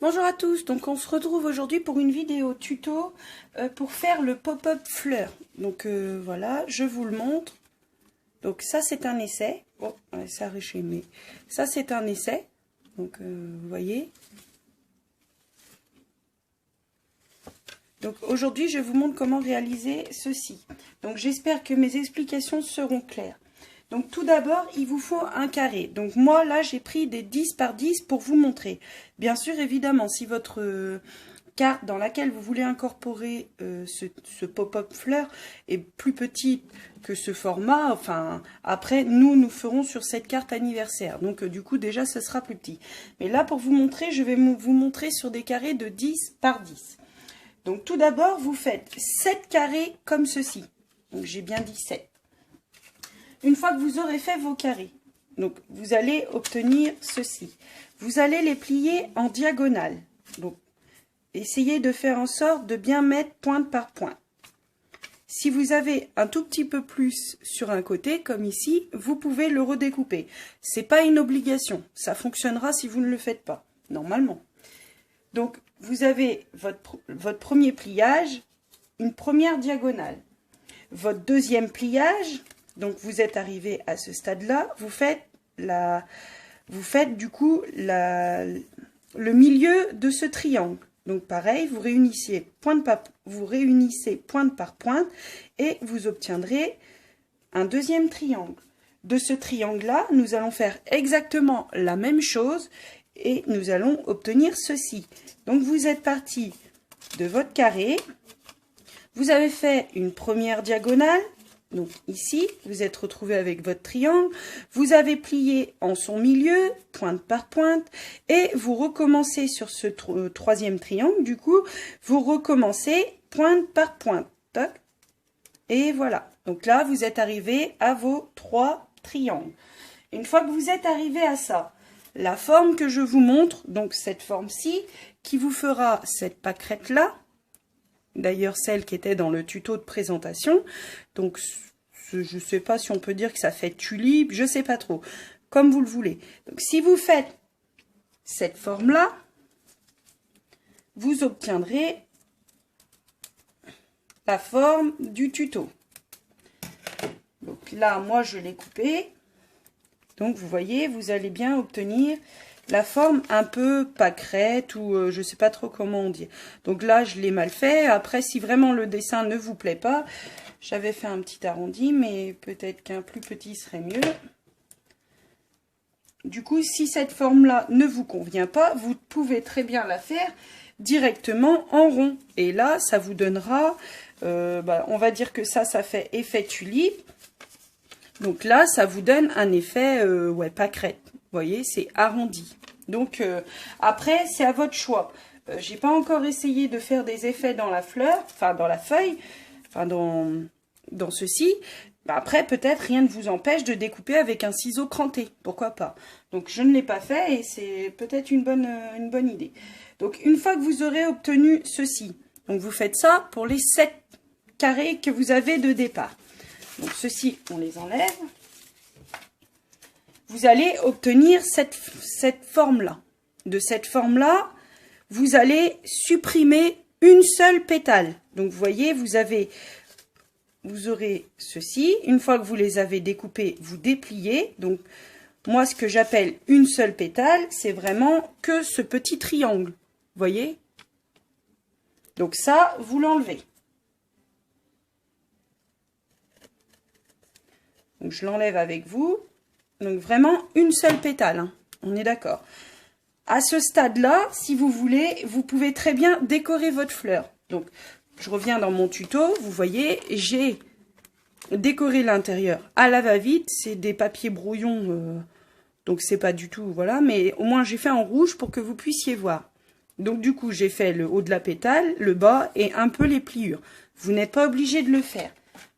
Bonjour à tous, donc on se retrouve aujourd'hui pour une vidéo tuto pour faire le pop-up fleur. Donc voilà, je vous le montre. Donc ça c'est un essai. Bon, ça arraché, mais ça c'est un essai. Donc vous voyez. Donc aujourd'hui je vous montre comment réaliser ceci. Donc j'espère que mes explications seront claires. Donc tout d'abord, il vous faut un carré. Donc moi, là, j'ai pris des 10 par 10 pour vous montrer. Bien sûr, évidemment, si votre carte dans laquelle vous voulez incorporer ce pop-up fleur est plus petite que ce format, enfin, après, nous ferons sur cette carte anniversaire. Donc du coup, déjà, ce sera plus petit. Mais là, pour vous montrer, je vais vous montrer sur des carrés de 10 par 10. Donc tout d'abord, vous faites 7 carrés comme ceci. Donc j'ai bien dit 7. Une fois que vous aurez fait vos carrés, donc vous allez obtenir ceci. Vous allez les plier en diagonale. Donc, essayez de faire en sorte de bien mettre pointe par pointe. Si vous avez un tout petit peu plus sur un côté, comme ici, vous pouvez le redécouper. C'est pas une obligation. Ça fonctionnera si vous ne le faites pas, normalement. Donc, vous avez votre premier pliage, une première diagonale. Votre deuxième pliage... Donc, vous êtes arrivé à ce stade-là, vous faites du coup le milieu de ce triangle. Donc, pareil, vous réunissez pointe par pointe et vous obtiendrez un deuxième triangle. De ce triangle-là, nous allons faire exactement la même chose et nous allons obtenir ceci. Donc, vous êtes parti de votre carré, vous avez fait une première diagonale. Donc ici, vous êtes retrouvé avec votre triangle, vous avez plié en son milieu, pointe par pointe, et vous recommencez sur ce troisième triangle, du coup, vous recommencez pointe par pointe. Toc, et voilà. Donc là, vous êtes arrivé à vos 3 triangles. Une fois que vous êtes arrivé à ça, la forme que je vous montre, donc cette forme-ci, qui vous fera cette pâquerette-là, d'ailleurs celle qui était dans le tuto de présentation. Donc je ne sais pas si on peut dire que ça fait tulipe, je ne sais pas trop, comme vous le voulez. Donc si vous faites cette forme là, vous obtiendrez la forme du tuto. Donc là, moi je l'ai coupé, donc vous voyez, vous allez bien obtenir la forme un peu pâquerette ou je sais pas trop comment on dit. Donc là, je l'ai mal fait. Après, si vraiment le dessin ne vous plaît pas, j'avais fait un petit arrondi, mais peut-être qu'un plus petit serait mieux. Du coup, si cette forme-là ne vous convient pas, vous pouvez très bien la faire directement en rond. Et là, ça vous donnera, on va dire que ça fait effet tulipe. Donc là, ça vous donne un effet pâquerette. Vous voyez, c'est arrondi. Donc après, c'est à votre choix. J'ai pas encore essayé de faire des effets dans la fleur, enfin dans la feuille, enfin dans ceci. Après, peut-être rien ne vous empêche de découper avec un ciseau cranté. Pourquoi pas? Donc je ne l'ai pas fait et c'est peut-être une bonne idée. Donc une fois que vous aurez obtenu ceci, donc vous faites ça pour les 7 carrés que vous avez de départ. Donc ceci, on les enlève. Vous allez obtenir cette forme-là. De cette forme-là, vous allez supprimer une seule pétale. Donc, vous voyez, vous aurez ceci. Une fois que vous les avez découpés, vous dépliez. Donc, moi, ce que j'appelle une seule pétale, c'est vraiment que ce petit triangle. Vous voyez? Donc, ça, vous l'enlevez. Donc, je l'enlève avec vous. Donc vraiment une seule pétale, hein. On est d'accord. À ce stade-là, si vous voulez, vous pouvez très bien décorer votre fleur. Donc je reviens dans mon tuto, vous voyez, j'ai décoré l'intérieur à la va-vite, c'est des papiers brouillons, donc c'est pas du tout, voilà, mais au moins j'ai fait en rouge pour que vous puissiez voir. Donc du coup, j'ai fait le haut de la pétale, le bas et un peu les pliures. Vous n'êtes pas obligé de le faire.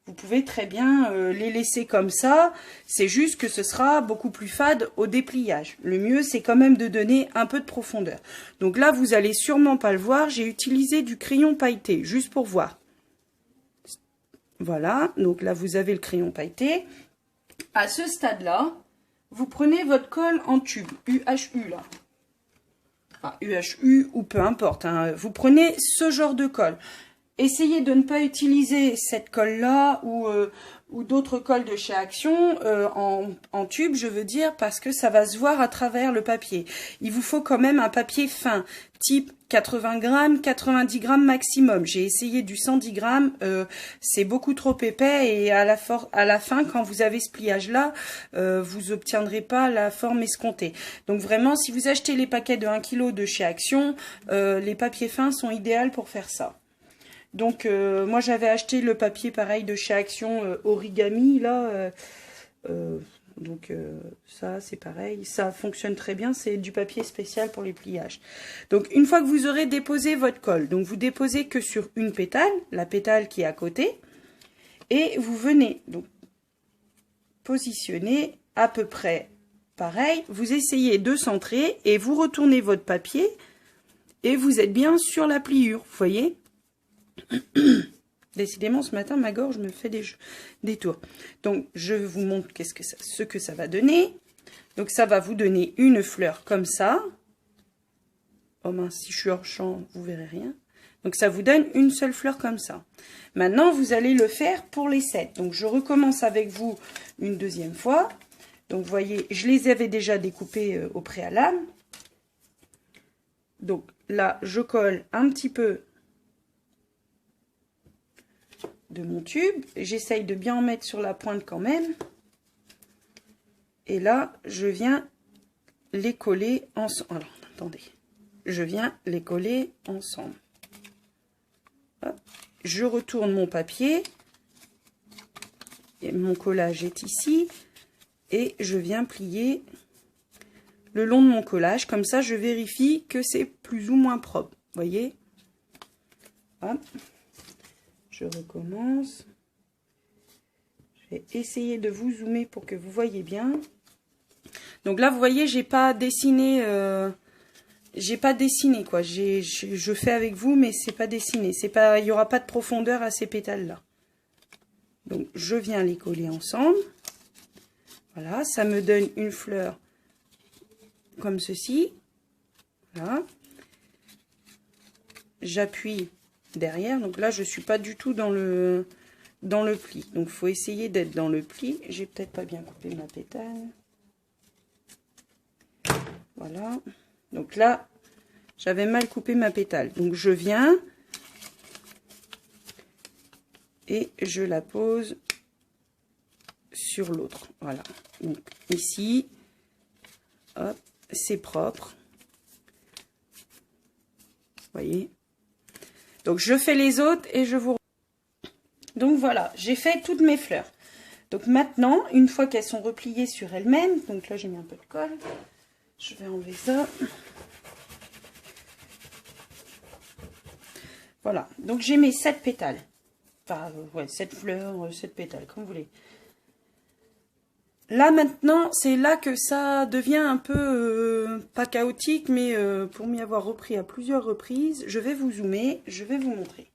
Vous pouvez très bien les laisser comme ça, c'est juste que ce sera beaucoup plus fade au dépliage. Le mieux, c'est quand même de donner un peu de profondeur. Donc là, vous allez sûrement pas le voir, j'ai utilisé du crayon pailleté, juste pour voir. Voilà, donc là, vous avez le crayon pailleté. À ce stade-là, vous prenez votre colle en tube, UHU là. enfin, UHU ou peu importe, hein, vous prenez ce genre de colle. Essayez de ne pas utiliser cette colle-là ou d'autres colles de chez Action en tube, je veux dire, parce que ça va se voir à travers le papier. Il vous faut quand même un papier fin, type 80 grammes, 90 grammes maximum. J'ai essayé du 110 grammes, c'est beaucoup trop épais et à la fin, quand vous avez ce pliage-là, vous obtiendrez pas la forme escomptée. Donc vraiment, si vous achetez les paquets de 1 kg de chez Action, les papiers fins sont idéaux pour faire ça. Donc moi j'avais acheté le papier pareil de chez Action Origami là, donc ça c'est pareil, ça fonctionne très bien, c'est du papier spécial pour les pliages. Donc une fois que vous aurez déposé votre colle, donc vous déposez que sur une pétale, la pétale qui est à côté, et vous venez donc positionner à peu près pareil, vous essayez de centrer et vous retournez votre papier et vous êtes bien sur la pliure, vous voyez. Décidément ce matin ma gorge me fait des tours. Donc je vous montre ce que ça va donner. Donc ça va vous donner une fleur comme ça. Oh mince, si je suis hors champ vous verrez rien. Donc ça vous donne une seule fleur comme ça. Maintenant vous allez le faire pour les 7. Donc je recommence avec vous une deuxième fois. Donc vous voyez, je les avais déjà découpés au préalable. Donc là je colle un petit peu de mon tube, j'essaye de bien en mettre sur la pointe quand même, et là je viens les coller ensemble. Alors attendez, je viens les coller ensemble. Hop. Je retourne mon papier et mon collage est ici et je viens plier le long de mon collage, comme ça je vérifie que c'est plus ou moins propre, voyez. Hop. Je recommence. Je vais essayer de vous zoomer pour que vous voyez bien. Donc là, vous voyez, j'ai pas dessiné quoi. Je fais avec vous, mais c'est pas dessiné. C'est pas, il y aura pas de profondeur à ces pétales là. Donc je viens les coller ensemble. Voilà, ça me donne une fleur comme ceci. Voilà. J'appuie derrière, donc là je suis pas du tout dans le pli, donc il faut essayer d'être dans le pli. J'ai peut-être pas bien coupé ma pétale, voilà, donc là j'avais mal coupé ma pétale, donc je viens et je la pose sur l'autre, voilà, donc ici, hop, c'est propre, vous voyez. Donc je fais les autres et je vous... Donc voilà, j'ai fait toutes mes fleurs. Donc maintenant, une fois qu'elles sont repliées sur elles-mêmes, donc là j'ai mis un peu de colle, je vais enlever ça. Voilà, donc j'ai mes 7 pétales. Enfin, ouais, 7 fleurs, 7 pétales, comme vous voulez. Là maintenant, c'est là que ça devient un peu, pas chaotique, mais pour m'y avoir repris à plusieurs reprises, je vais vous zoomer, je vais vous montrer.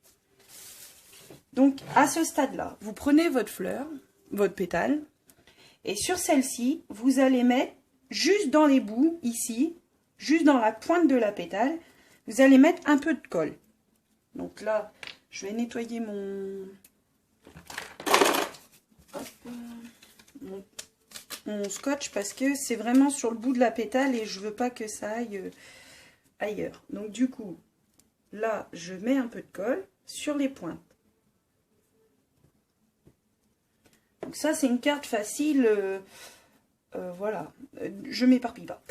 Donc à ce stade-là, vous prenez votre fleur, votre pétale, et sur celle-ci, vous allez mettre juste dans les bouts, ici, juste dans la pointe de la pétale, vous allez mettre un peu de colle. Donc là, je vais nettoyer mon scotch parce que c'est vraiment sur le bout de la pétale et je veux pas que ça aille ailleurs. Donc du coup, là, je mets un peu de colle sur les pointes. Donc ça, c'est une carte facile. Voilà, je m'éparpille pas.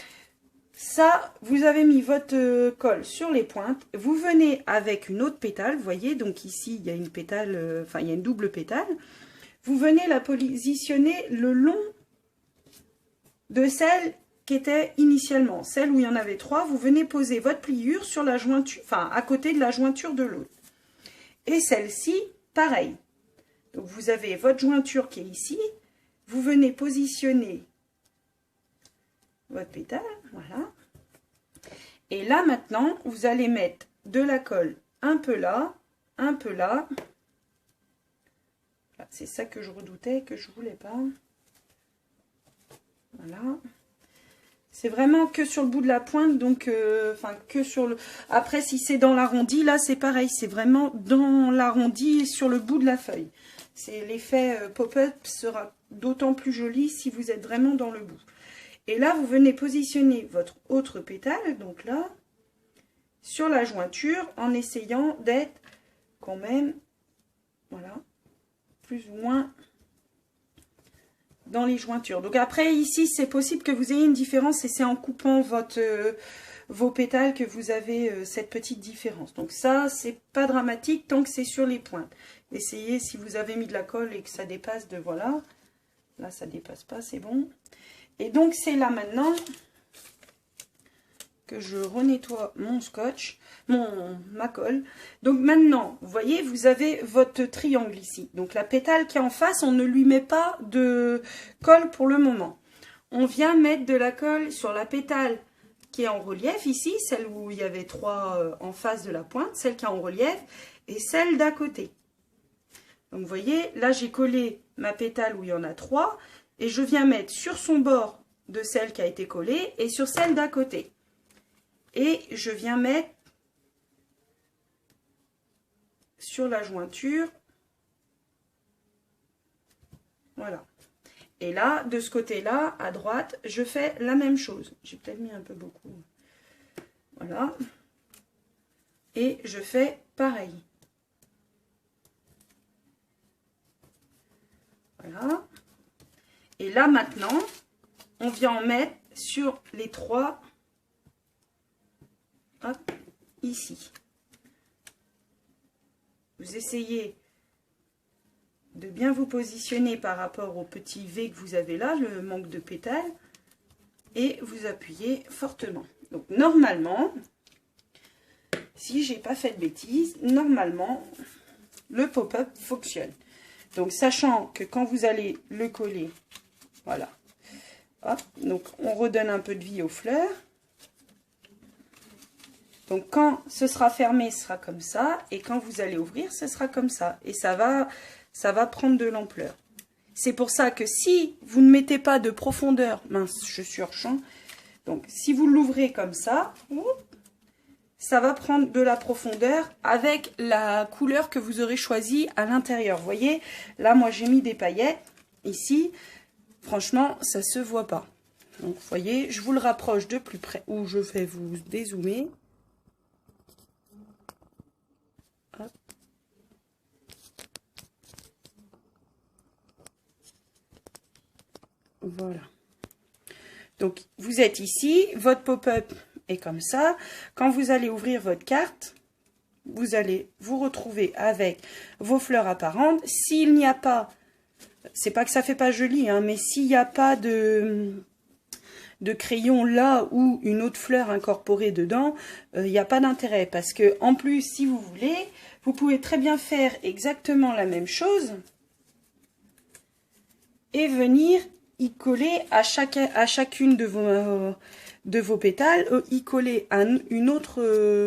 Ça, vous avez mis votre colle sur les pointes. Vous venez avec une autre pétale, vous voyez, donc ici, il y a une pétale, enfin, il y a une double pétale. Vous venez la positionner le long de celle qui était initialement, celle où il y en avait 3, vous venez poser votre pliure sur la jointure, enfin à côté de la jointure de l'autre. Et celle-ci, pareil. Donc vous avez votre jointure qui est ici, vous venez positionner votre pétale, voilà. Et là maintenant, vous allez mettre de la colle un peu là, un peu là. C'est ça que je redoutais, que je voulais pas. Voilà. C'est vraiment que sur le bout de la pointe, donc enfin que sur le... Après, si c'est dans l'arrondi, là c'est pareil, c'est vraiment dans l'arrondi sur le bout de la feuille. C'est l'effet pop-up sera d'autant plus joli si vous êtes vraiment dans le bout. Et là, vous venez positionner votre autre pétale, donc là, sur la jointure, en essayant d'être quand même, voilà, plus ou moins dans les jointures. Donc après, ici, c'est possible que vous ayez une différence et c'est en coupant vos pétales que vous avez cette petite différence. Donc ça, c'est pas dramatique tant que c'est sur les pointes. Essayez, si vous avez mis de la colle et que ça dépasse de, voilà, là, ça dépasse pas, c'est bon. Et donc, c'est là maintenant que je renettoie mon scotch, ma colle. Donc maintenant, vous voyez, vous avez votre triangle ici. Donc la pétale qui est en face, on ne lui met pas de colle pour le moment. On vient mettre de la colle sur la pétale qui est en relief ici, celle où il y avait 3 en face de la pointe, celle qui est en relief, et celle d'à côté. Donc vous voyez, là j'ai collé ma pétale où il y en a 3, et je viens mettre sur son bord de celle qui a été collée, et sur celle d'à côté. Et je viens mettre sur la jointure, voilà. Et là, de ce côté-là, à droite, je fais la même chose. J'ai peut-être mis un peu beaucoup. Voilà. Et je fais pareil. Voilà. Et là, maintenant, on vient en mettre sur les 3, hop, ici. Vous essayez de bien vous positionner par rapport au petit V que vous avez là, le manque de pétales, et vous appuyez fortement. Donc normalement, si j'ai pas fait de bêtises, normalement le pop-up fonctionne. Donc sachant que quand vous allez le coller, voilà, hop, donc on redonne un peu de vie aux fleurs. Donc quand ce sera fermé, ce sera comme ça, et quand vous allez ouvrir, ce sera comme ça, et ça va prendre de l'ampleur. C'est pour ça que si vous ne mettez pas de profondeur, mince, je surchamp, donc si vous l'ouvrez comme ça, ça va prendre de la profondeur avec la couleur que vous aurez choisie à l'intérieur. Vous voyez, là moi j'ai mis des paillettes, ici, franchement ça se voit pas. Donc vous voyez, je vous le rapproche de plus près, ou je vais vous dézoomer. Hop. Voilà. Donc, vous êtes ici, votre pop-up est comme ça. Quand vous allez ouvrir votre carte, vous allez vous retrouver avec vos fleurs apparentes. S'il n'y a pas, c'est pas que ça fait pas joli, hein, mais s'il n'y a pas de crayon là ou une autre fleur incorporée dedans, il n'y a pas d'intérêt. Parce que en plus, si vous voulez, vous pouvez très bien faire exactement la même chose et venir y coller à chacune de vos pétales, y coller une autre,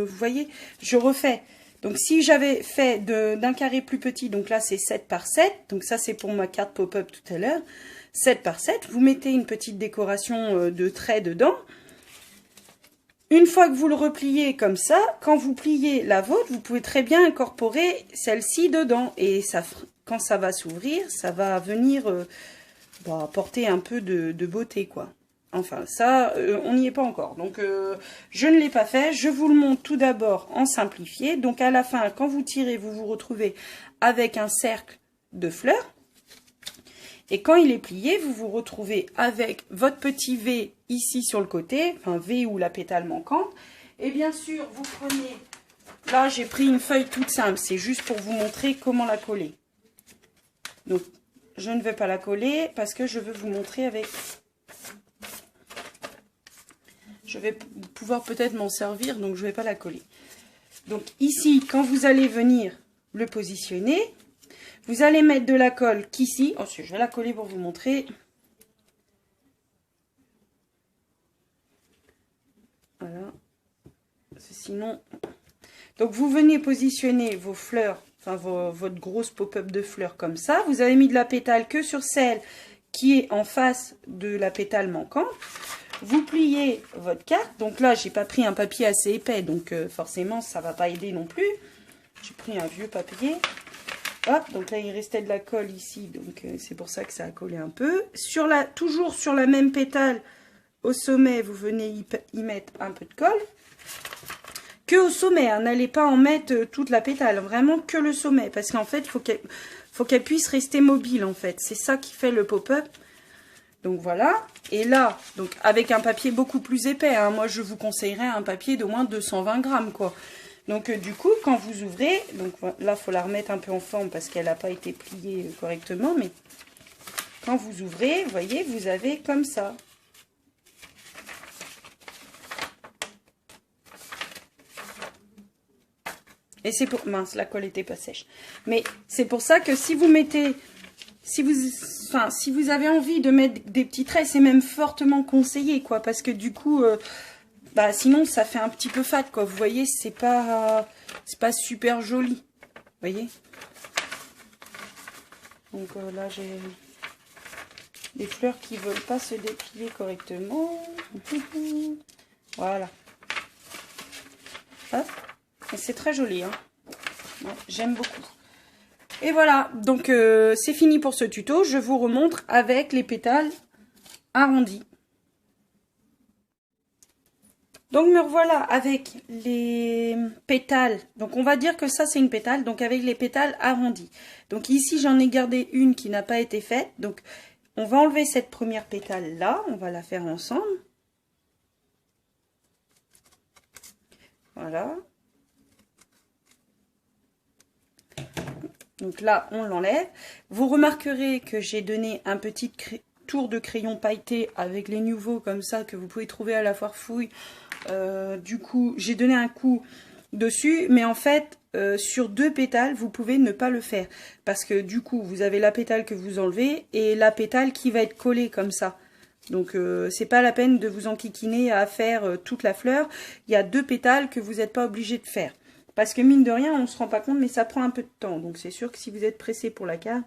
vous voyez, je refais. Donc si j'avais fait d'un carré plus petit, donc là c'est 7 par 7, donc ça c'est pour ma carte pop-up tout à l'heure, 7 par 7, vous mettez une petite décoration de traits dedans. Une fois que vous le repliez comme ça, quand vous pliez la vôtre, vous pouvez très bien incorporer celle-ci dedans. Et ça, quand ça va s'ouvrir, ça va venir apporter un peu de beauté, quoi. Enfin, ça, on n'y est pas encore. Donc, je ne l'ai pas fait. Je vous le montre tout d'abord en simplifié. Donc, à la fin, quand vous tirez, vous vous retrouvez avec un cercle de fleurs. Et quand il est plié, vous vous retrouvez avec votre petit V ici sur le côté, enfin V ou la pétale manquante. Et bien sûr, vous prenez, là j'ai pris une feuille toute simple, c'est juste pour vous montrer comment la coller. Donc, je ne vais pas la coller parce que je veux vous montrer avec... Je vais pouvoir peut-être m'en servir, donc je ne vais pas la coller. Donc ici, quand vous allez venir le positionner... Vous allez mettre de la colle qu'ici. Ensuite, je vais la coller pour vous montrer. Voilà. Sinon... Donc, vous venez positionner vos fleurs, enfin votre grosse pop-up de fleurs comme ça. Vous avez mis de la pétale que sur celle qui est en face de la pétale manquante. vous pliez votre carte. Donc là, j'ai pas pris un papier assez épais, donc forcément, ça va pas aider non plus. J'ai pris un vieux papier. Hop, donc là, il restait de la colle ici, donc c'est pour ça que ça a collé un peu. Toujours sur la même pétale, au sommet, vous venez y mettre un peu de colle. Que au sommet, hein, n'allez pas en mettre toute la pétale, vraiment que le sommet, parce qu'en fait, faut qu'elle puisse rester mobile, en fait. C'est ça qui fait le pop-up. Donc voilà, et là, donc avec un papier beaucoup plus épais, hein, moi je vous conseillerais un papier d'au moins 220 grammes, quoi. Donc du coup, quand vous ouvrez, donc là, il faut la remettre un peu en forme parce qu'elle n'a pas été pliée correctement, mais quand vous ouvrez, vous voyez, vous avez comme ça. Et c'est pour... Mince, la colle n'était pas sèche. Mais c'est pour ça que si vous mettez... Si vous avez envie de mettre des petits traits, c'est même fortement conseillé, quoi. Parce que du coup... bah, sinon, ça fait un petit peu fade, quoi. Vous voyez, c'est pas super joli. Vous voyez? Donc là, j'ai des fleurs qui veulent pas se déplier correctement. Voilà. Hop. Et c'est très joli, hein. Ouais, j'aime beaucoup. Et voilà. Donc, c'est fini pour ce tuto. Je vous remontre avec les pétales arrondis. Donc me revoilà avec les pétales, donc on va dire que ça c'est une pétale, donc avec les pétales arrondis. Donc ici j'en ai gardé une qui n'a pas été faite, donc on va enlever cette première pétale là, on va la faire ensemble. Voilà. Donc là on l'enlève. Vous remarquerez que j'ai donné un petit tour de crayon pailleté avec les nouveaux comme ça que vous pouvez trouver à la foire fouille. Du coup, j'ai donné un coup dessus, mais en fait, sur 2 pétales, vous pouvez ne pas le faire. Parce que du coup, vous avez la pétale que vous enlevez et la pétale qui va être collée comme ça. Donc, c'est pas la peine de vous enquiquiner à faire toute la fleur. Il y a 2 pétales que vous n'êtes pas obligé de faire. Parce que mine de rien, on ne se rend pas compte, mais ça prend un peu de temps. Donc, c'est sûr que si vous êtes pressé pour la carte...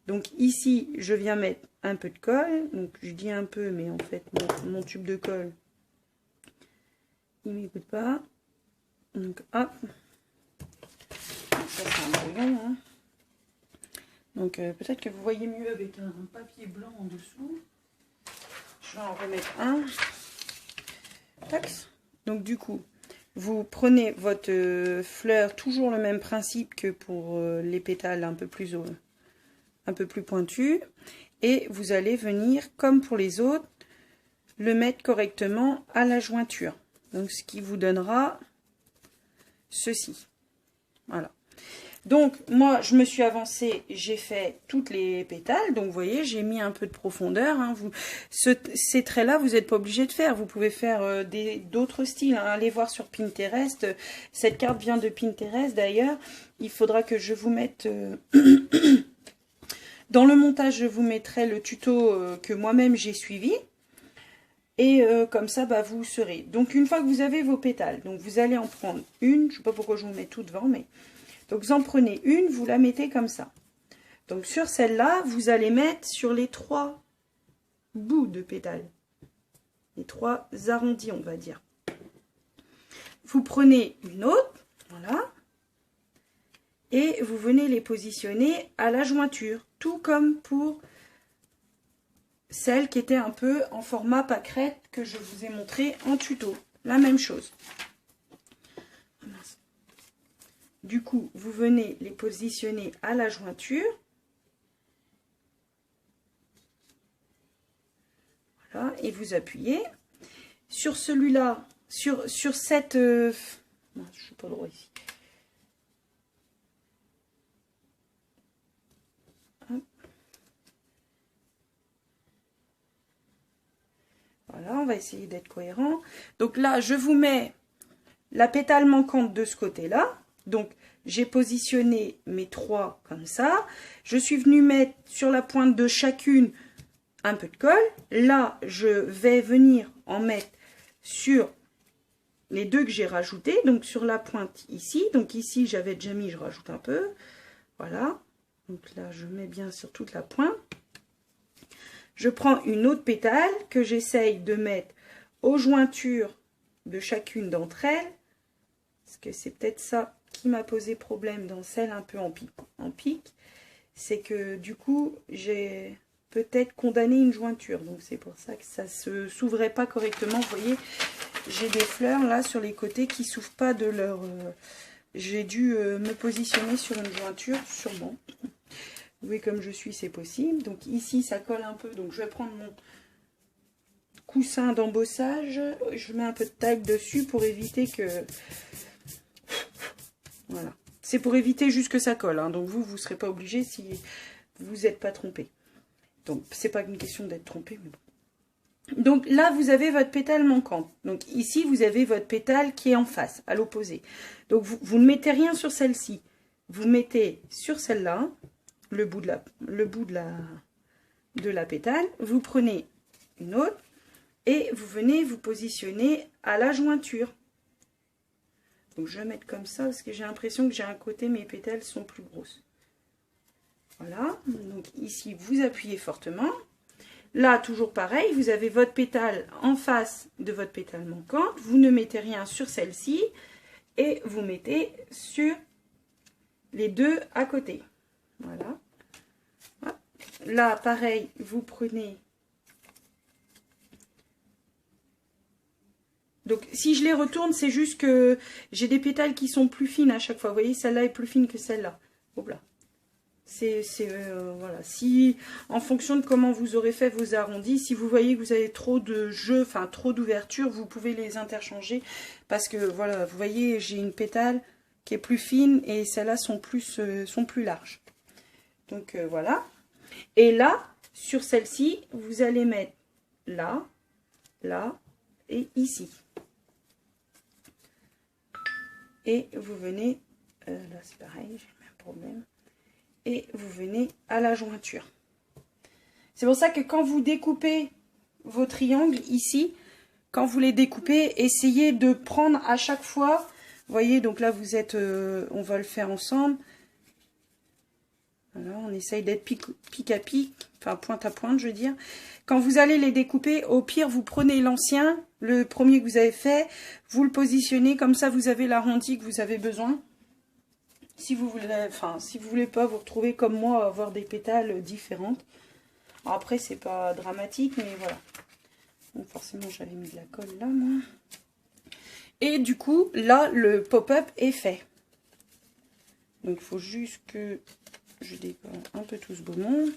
Donc, ici, je viens mettre un peu de colle. Donc, je dis un peu, mais en fait, mon tube de colle... il m'écoute pas. Donc hop. Ça c'est un brouillon. Hein. Donc peut-être que vous voyez mieux avec un papier blanc en dessous. Je vais en remettre un. Tac. Donc du coup, vous prenez votre fleur, toujours le même principe que pour les pétales un peu plus pointus. Et vous allez venir, comme pour les autres, le mettre correctement à la jointure. Donc, ce qui vous donnera ceci. Voilà. Donc, moi, je me suis avancée, j'ai fait toutes les pétales. Donc, vous voyez, j'ai mis un peu de profondeur. Hein. Ces traits-là, vous n'êtes pas obligé de faire. Vous pouvez faire d'autres styles. Hein. Allez voir sur Pinterest. Cette carte vient de Pinterest, d'ailleurs. Il faudra que je vous mette... Dans le montage, je vous mettrai le tuto que moi-même j'ai suivi. Et comme ça, bah, vous serez. Donc, une fois que vous avez vos pétales, donc vous allez en prendre une. Je ne sais pas pourquoi je vous mets tout devant, mais... Donc, vous en prenez une, vous la mettez comme ça. Donc, sur celle-là, vous allez mettre sur les 3 bouts de pétales. Les 3 arrondis, on va dire. Vous prenez une autre, voilà. Et vous venez les positionner à la jointure. Tout comme pour... celle qui était un peu en format pâquerette que je vous ai montré en tuto. La même chose. Du coup, vous venez les positionner à la jointure. Voilà, et vous appuyez. Sur celui-là, sur cette... non, je ne suis pas droit ici. Voilà, on va essayer d'être cohérent. Donc là, je vous mets la pétale manquante de ce côté-là. Donc, j'ai positionné mes 3 comme ça. Je suis venue mettre sur la pointe de chacune un peu de colle. Là, je vais venir en mettre sur les 2 que j'ai rajoutés. Donc, sur la pointe ici. Donc, ici, j'avais déjà mis, je rajoute un peu. Voilà. Donc là, je mets bien sur toute la pointe. je prends une autre pétale que j'essaye de mettre aux jointures de chacune d'entre elles. Parce que c'est peut-être ça qui m'a posé problème dans celle un peu en pique. C'est que du coup, j'ai peut-être condamné une jointure. Donc c'est pour ça que ça ne s'ouvrait pas correctement. Vous voyez, j'ai des fleurs là sur les côtés qui ne s'ouvrent pas de leur... j'ai dû me positionner sur une jointure, sûrement. Oui, comme je suis, c'est possible. Donc ici, ça colle un peu. Donc je vais prendre mon coussin d'embossage. Je mets un peu de taille dessus pour éviter que... Voilà. C'est pour éviter juste que ça colle. Hein. Donc vous ne serez pas obligé si vous n'êtes pas trompé. Donc c'est pas une question d'être trompé, mais bon. Donc là, vous avez votre pétale manquante. Donc ici, vous avez votre pétale qui est en face, à l'opposé. Donc vous ne mettez rien sur celle-ci. Vous mettez sur celle-là, le bout de la pétale. Vous prenez une autre et vous venez vous positionner à la jointure. Donc je vais mettre comme ça parce que j'ai l'impression que j'ai un côté, mes pétales sont plus grosses. Voilà. Donc ici, vous appuyez fortement. Là, toujours pareil, vous avez votre pétale en face de votre pétale manquante. Vous ne mettez rien sur celle-ci et vous mettez sur les deux à côté. Voilà. Hop. Là, pareil, vous prenez... Donc, si je les retourne, c'est juste que j'ai des pétales qui sont plus fines à chaque fois. Vous voyez, celle-là est plus fine que celle-là. Hop là. Voilà. Si, en fonction de comment vous aurez fait vos arrondis, si vous voyez que vous avez trop de jeux, enfin trop d'ouverture, vous pouvez les interchanger. Parce que, voilà, vous voyez, j'ai une pétale qui est plus fine et celles-là sont plus larges. Donc, voilà. Et là, sur celle-ci, vous allez mettre là, là et ici. Et vous venez, là c'est pareil, j'ai le même problème. Et vous venez à la jointure. C'est pour ça que quand vous découpez vos triangles ici, quand vous les découpez, essayez de prendre à chaque fois, vous voyez, donc là vous êtes, on va le faire ensemble. Alors on essaye d'être pic à pic, enfin pointe à pointe je veux dire. Quand vous allez les découper, au pire vous prenez l'ancien, le premier que vous avez fait, vous le positionnez, comme ça vous avez l'arrondi que vous avez besoin. Si vous voulez, enfin, si vous voulez pas vous retrouver comme moi, avoir des pétales différentes. Alors après, c'est pas dramatique, mais voilà. Donc forcément, j'avais mis de la colle là, moi. Et du coup, là, le pop-up est fait. Donc, il faut juste que je décolle un peu tout ce beau monde.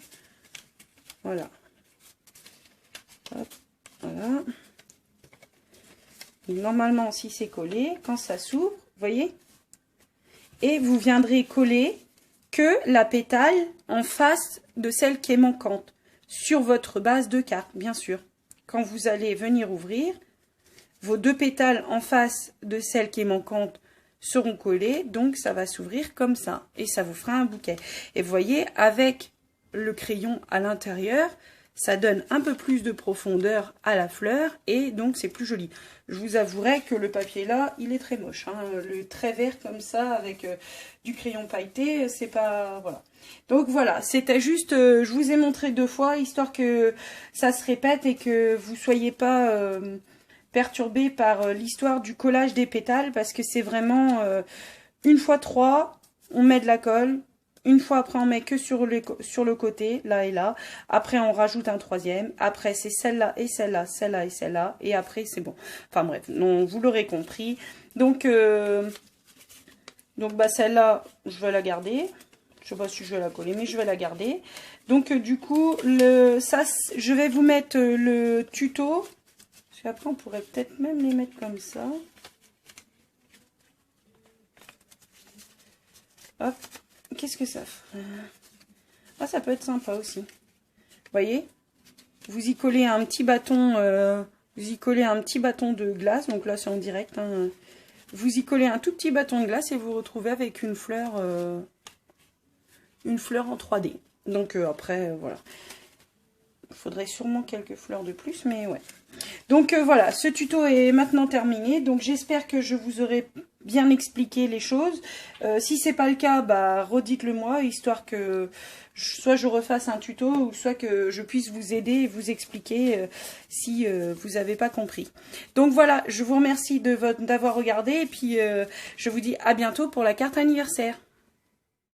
Voilà. Hop, voilà. Et normalement, si c'est collé, quand ça s'ouvre, vous voyez ? Et vous viendrez coller que la pétale en face de celle qui est manquante sur votre base de carte, bien sûr. Quand vous allez venir ouvrir, vos deux pétales en face de celle qui est manquante seront collés, donc ça va s'ouvrir comme ça et ça vous fera un bouquet. Et vous voyez, avec le crayon à l'intérieur, ça donne un peu plus de profondeur à la fleur et donc c'est plus joli. Je vous avouerai que le papier là, il est très moche. Hein. Le trait vert comme ça avec du crayon pailleté, c'est pas... Voilà. Donc voilà, c'était juste, je vous ai montré 2 fois, histoire que ça se répète et que vous soyez pas perturbés par l'histoire du collage des pétales, parce que c'est vraiment une fois 3, on met de la colle. Une fois après, on met que sur le côté, là et là. Après, on rajoute un 3e. Après, c'est celle-là et celle-là, celle-là et celle-là. Et après, c'est bon. Enfin bref, non, vous l'aurez compris. Donc bah, celle-là, je vais la garder. Je sais pas si je vais la coller, mais je vais la garder. Donc du coup, je vais vous mettre le tuto. Parce qu'après, on pourrait peut-être même les mettre comme ça. Hop. Qu'est-ce que ça ferait? Ah, ça peut être sympa aussi. Vous voyez? Vous y collez un petit bâton, de glace. Donc là, c'est en direct. Hein. Vous y collez un tout petit bâton de glace et vous vous retrouvez avec une fleur en 3D. Donc après, voilà. Il faudrait sûrement quelques fleurs de plus, mais ouais. Donc voilà, ce tuto est maintenant terminé. Donc j'espère que je vous aurai bien expliqué les choses. Si c'est pas le cas, bah redites-le moi, histoire que soit je refasse un tuto, ou soit que je puisse vous aider et vous expliquer si vous n'avez pas compris. Donc voilà, je vous remercie d'avoir regardé, et puis je vous dis à bientôt pour la carte anniversaire.